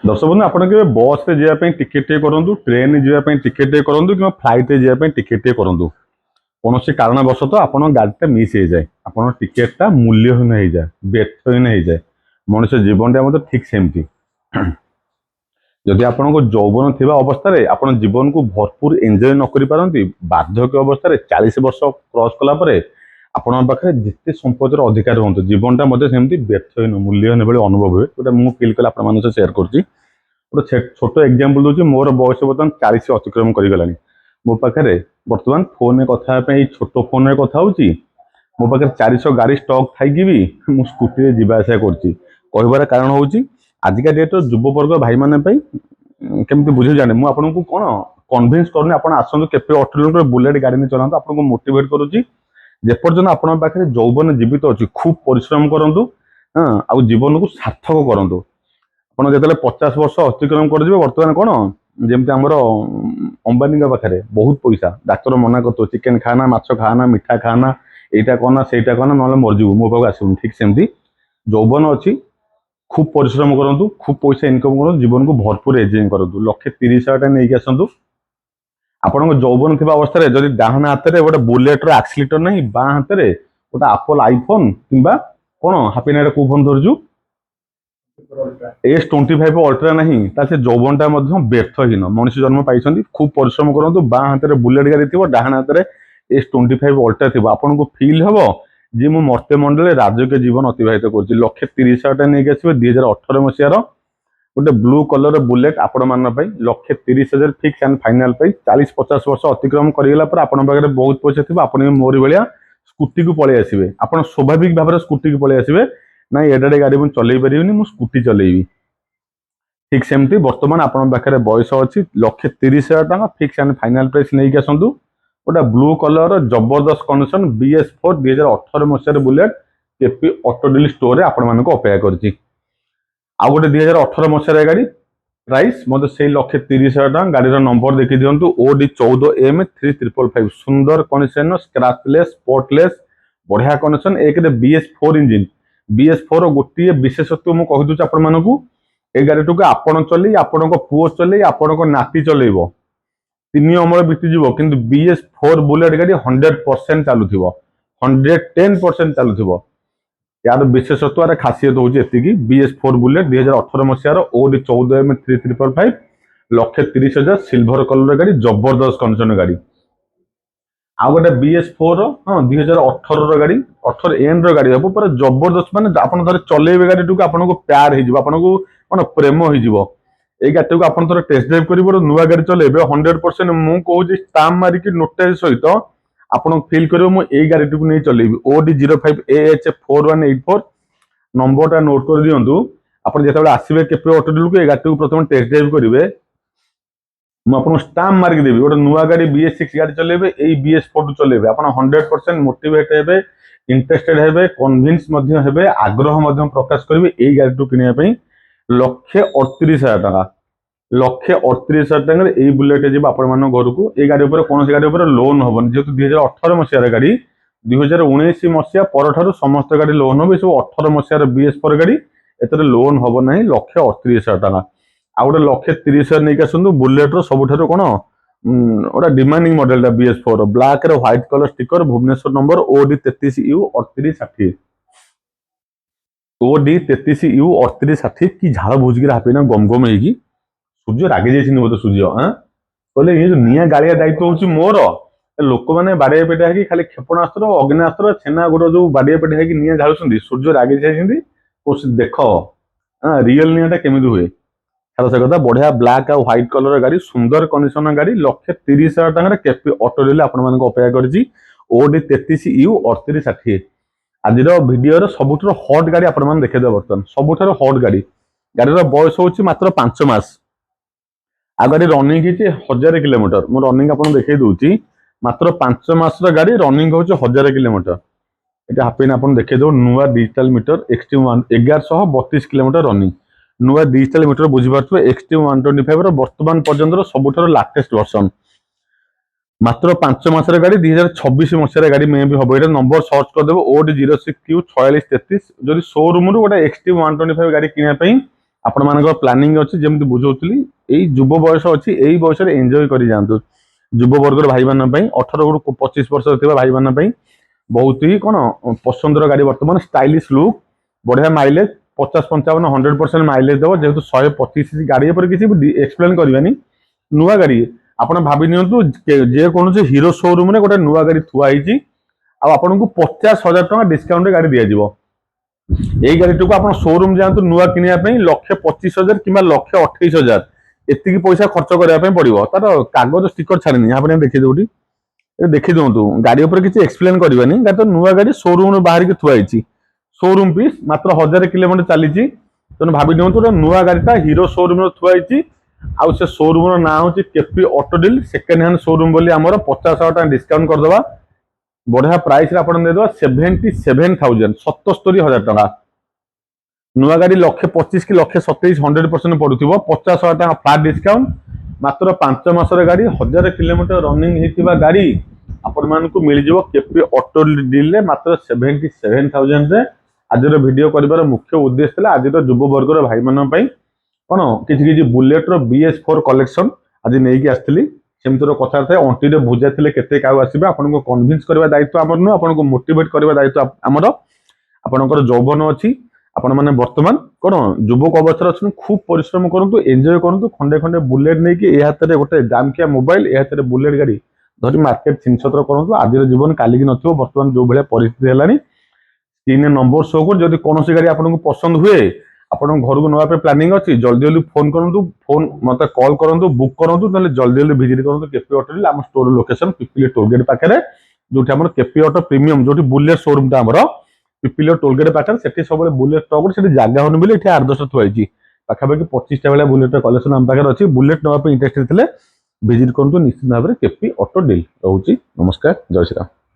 दर्शक बंधु आपण के बस रे जाया टिकेट करूँ ट्रेन जाया टिकेट करूँ कि फ्लाइट जाया टिकेट करूँ कौन से कारणवशत आप गाड़ीटा मिस हो जाए आप टिकेटा मूल्यहीन हो जाए व्यर्थहीन हो जाए मनुष्य जीवनटा मतलब ठीक सेमती जदि आपको यौवन थी अवस्था आप जीवन को भरपूर एंजॉय न कर पारती बार्धक्य अवस्था 40 वर्ष क्रॉस कलापर आपण पाखे जिते संपत्तिर अधिकार हूँ जीवनटा सेमती व्यर्थहीन मूल्यहीन भाई अनुभव हुए जोटा मुझे फिल कले आप सेयार कर गोटे छोट एग्जांपल दूसरी मोर बयस बर्तमान 40 अतिक्रम करगलानी मो पाखे बर्तमान फोन कथा छोट फोन में कथा होची मो पाखे 400 गाड़ी स्टॉक थी भी मु स्कूटी जावासा कर कारण हूँ आजिका डेट युववर्ग भाई माने केमती बुझे जाने मुझे आपको कौन कन्भिन्स करनी आप आसतु के अठर किलोमीटर बुलेट गाड़ी नहीं चलाते आपको मोटिवेट करुच्ची जेपर्यंत आपण पाखे यौवन जीवित अच्छी खूब परिश्रम करूँ हाँ आ जीवन को सार्थक करूँ आप जो 50 वर्ष अतिक्रम करेंगे बर्तमान कौन जमी आमर अंबानी पाखे बहुत पैसा डाक्तर मना कर चिकेन खाना माछ खाना मिठा खाना यहाँ कहना से कहना ना मरजू मो पाक आसुन ठीक सेमती यौवन अच्छी खूब परिश्रम करूँ खूब पैसा इनकम करूँ जीवन को भरपूर एंजॉय करूँ 1,30,000 नहीं आसतु आपण यौवन थी अवस्था जब डाहाण हाथ में गोटे बुलेटर एक्सीटर नहीं बाँ हाथ में गोटे एप्पल आईफोन कि कौन हापी नाइट कौ फोन धरजु S25 अल्ट्रा नहीं से यौवनटा व्यर्थहीन मनुष्य जन्म पाई खूब परिश्रम करूँ बाँ हाथ में बुलेट गाड़ी थी डाहाण हाथ में S25 अल्ट्रा थी आपन को फिल हम जी मु मर्त्यमंडल राजकीय जीवन अतिबाहित कर 1,30,000 नहीं आसवे 2018 मसीहार गोटे ब्लू कलर बुलेट आपण मान 1,30,000 फिक्स एंड फाइनाल 40-50 वर्ष अतिक्रम करगला आपण पाखे बहुत पैसा थी आप मोरी भाया स्कूटी को पलि आसवे आप स्वाभाविक भाव में स्कूटी को पलि आसवे ना एडाटे गाड़ी मुझे चल पारि मुझे स्कूटी चलेबी ठीक सेमती बर्तमान आप पाखे बयस अच्छी 1,30,000 फिक्स एंड फाइनाल प्राइस नहीं आसतु गोटे ब्लू कलर जबरदस्त कंडीशन BS4 2018 मसीहार Bullet KP auto deal store आपण मान अपेक्षा कर आउ गोटे 2018 मसीहार गाड़ी प्राइस मतलब से 1,30,000 गाड़ी नंबर देखी दिंतु OD14M3555 सुंदर कंडीशन स्क्रैचलेस स्पॉटलेस बढ़िया कंडीशन एक BS4 इंजिन BS4 गोटे विशेषत्व मुझे कहीदे आपण मानू ए गाड़ी को आपण चल आपण पुओ चल आपण नाती चल 3 अमल बीतीज कि BS4 बुलेट गाड़ी 100% चलुव 110% चलुव यार विशेषत्व यार खासियत हूँ BS4 bullet 2018 मसीहार OD14M3555 1,30,000 silver colour गाड़ी जबरदस्त कंडीशन गाड़ी आउ गोटे BS4 हाँ 2018 गाड़ी 18N गाड़ी हम पूरा जबरदस्त माने आपन थोड़े चलेबे गाड़ी को आपको प्यार हो कौन प्रेम हो गाड़ी को आप टेस्ट ड्राइव कर नुआ गाड़ी चलेबे 100% मु कहूँ स्टाम्प मारिक नोटिस सहित आप फिल कर गाड़ी को नहीं चलेबी OD05AH4184 नंबरटा नोट कर दिंतु आप जो आसवे के ऑटो को गाड़ी को प्रथम टेस्ट ड्राइव करेंगे मुझे स्टाम्प मार्क देवी गोटे नुआ गाड़ी BS6 गाड़ी चलेबे यही BS4 चलेबे आप 100% मोटिवेट हे इंटरेस्टेड हे कन्विन्स हे आग्रह प्रकाश करेंगे यही गाड़ी को किनापी 1,38,000 टका 1,38,000 यही बुलेट जी आपण घर को ये गाड़ी कौन गाड़ी लोन हेनी जेहतु 2018 मसीहार गाड़ी 2019 मसीहा पर समस्त गाड़ी लोन हम सब 18 मसीहार BS4 गाड़ी एत लोन हम ना 1,38,000 टका आ गोटे 1,30,000 नहीं आसतु बुलेट्र सबुठ कौन गोटे डिमांडिंग मॉडल BS4 ब्लैक रे white colour sticker Bhubaneswar number OD33U3860 OD33U3860 कि झाड़ भुजिक हापीना गमगम होगी सूर्य रागी जाइए बोधे सूर्य हाँ कहले ये जो निआ गाड़िया दायित्व हूँ मोर लोक मैंने बाड़िया पेटा है खाली क्षेपणास्त्र अग्नास्त्र छेना गुड़ जो बाड़िया पेटा है निआ झाड़ू सूर्य रागी जाइए देख हाँ रियल निआटा केमी हुए से कथा बढ़िया ब्लैक आ व्हाइट कलर गाड़ी सुंदर कंडीशन गाड़ी 1,30,000 टकर केपी ऑटो डील आपण मान अपेक्षा कर OD33U3860 आज भिडियो सबुठ हट गाड़ी आपण देखे बर्तमान सबुठ हट गाड़ी गाड़ी बयस हूँ मात्र 5 मास आ गाड़ी रनिंग है 1000 किलोमीटर मु रनिंग आपको देखई दूची मात्र 5 मास गाड़ी रनिंग हूँ 1000 किलोमीटर ये हापिन आप देखे दो नुआ digital meter extreme 1132 kilometre running नुआ डिजिटल मीटर बुझीपारे एक्सट्रीम 125 वर्तमान पर्यंत सबुठ लाटेस्ट वर्सन मात्र 5 मासर गाड़ी 2026 मसीहार गाड़ी मे भी हम ये नंबर सर्च करदेव OD06Q4633 जदि शोरूम गोटे एक्सट्रीम 125 गाड़ी किनापी आपण मानकर प्लानिंग अछि जेमति बुझौतली एई युव बयस अछि एई बयस रे एन्जॉय करि जांतु युव वर्गर भाई मान पई 18 रु 25 वर्ष थिबा भाई मान पई बहुत ही कोन पसंदर गाड़ी वर्तमान स्टाइलिश लुक बढ़िया माइलेज 50-55 100% माइलेज देव जेहेतु 125 गाड़ी पर किसी एक्सप्लेन करबानी नुआ गाड़ी आपण भाबी नियंतु जे कोनोसी हीरो शोरूम रे गोटे नुआ गाड़ी थुआ हिची आ आपन को 50,000 टका डिस्काउंट रे गाड़ी दिया जिवो एई गाड़ी को आपण शोरूम जांतु नुआ किनिया पई 1,25,000 किबा 1,28,000 एतिकी पैसा खर्च करबा पई पड़िबो तार कागज स्टिकर छाड़नी यहाँ पर देखि दोटी देखि दिंतु गाड़ी ऊपर किसी एक्सप्लेन करबानी गाड़ी तो नुआ गाड़ी शोरूम बाहर की थुआ हिची शोरूम पीस मात्र 1000 किलोमीटर चली तेणु भावी दिंतु नुआ गाड़ीटा हीरो शोरूम थुआ आउ से शोरूम ना हूँ KP auto deal second hand showroom बोली आमर 50,000 टका डिस्काउंट करदे बढ़िया प्राइस आप देदेबा 77,000 77,000 टका नुआ गाड़ी 1,25,000 कि 1,27,000 100% पड़ुथिबो 50,000 टका फ्लैट डिस्काउंट मात्र 5 मासर गाड़ी 1000 किलोमीटर रनिंग होइतिबा गाड़ी आपण मानकु मिल जिवो केपी ऑटो डील रे मात्र 77,000 रे आजर वीडियो करिवार मुख्य उद्देश्य थिला आज युव वर्गर भाई मान पई कोन किछि बुलेट रो BS4 कलेक्शन आज नेकी आस्थिली सेमतिर कथा थाए अंटी रे भुजा थिले केते काउ आसीबे आपन को कन्विंस करबा दायित्व हमर न आपन को मोटिवेट करबा दायित्व हमर आपनकर जौवन अछि आपण माने वर्तमान कोन युवक अवस्था अछि खूब परिश्रम करंतु एन्जॉय करंतु खंडे खंडे बुलेट नै कि ए हाथ रे गोटे दामकिया मोबाइल ए हाथ रे बुलेट गाड़ी धरि मार्केट चिन्सत्र करंतु आजिर जीवन काली की नथिबो वर्तमान जो भले परिस्थिति हेलानी स्क्रीन नंबर शो कर जदि कोनोसी गाड़ी आपन को पसंद हुए आपन घर को नवा पे प्लानिंग अछि जल्दी जल्दी फोन करंतु फोन मते कॉल करंतु बुक करंतु तले जल्दी जल्दी विजिट करंतु केपी ऑटो डील हम स्टोर लोकेशन पिपिली टोलगेट पाखरे जोठी हमर केपी ऑटो प्रीमियम जोठी बुलेट शोरूम ता हमर पिपिली टोलगेट पाखरे सेठी सब बुलेट स्टॉक सेठी जागा होन बिले एठी 8-10 थुआइची पाखापाखि 25 टा बेला बुलेट कलेक्शन हम पाखरे अछि बुलेट नवा पे इंटरेस्टेड थिले विजिट करंतु निश्चित भाबरे केपी ऑटो डील रहउची नमस्कार जय श्री राम।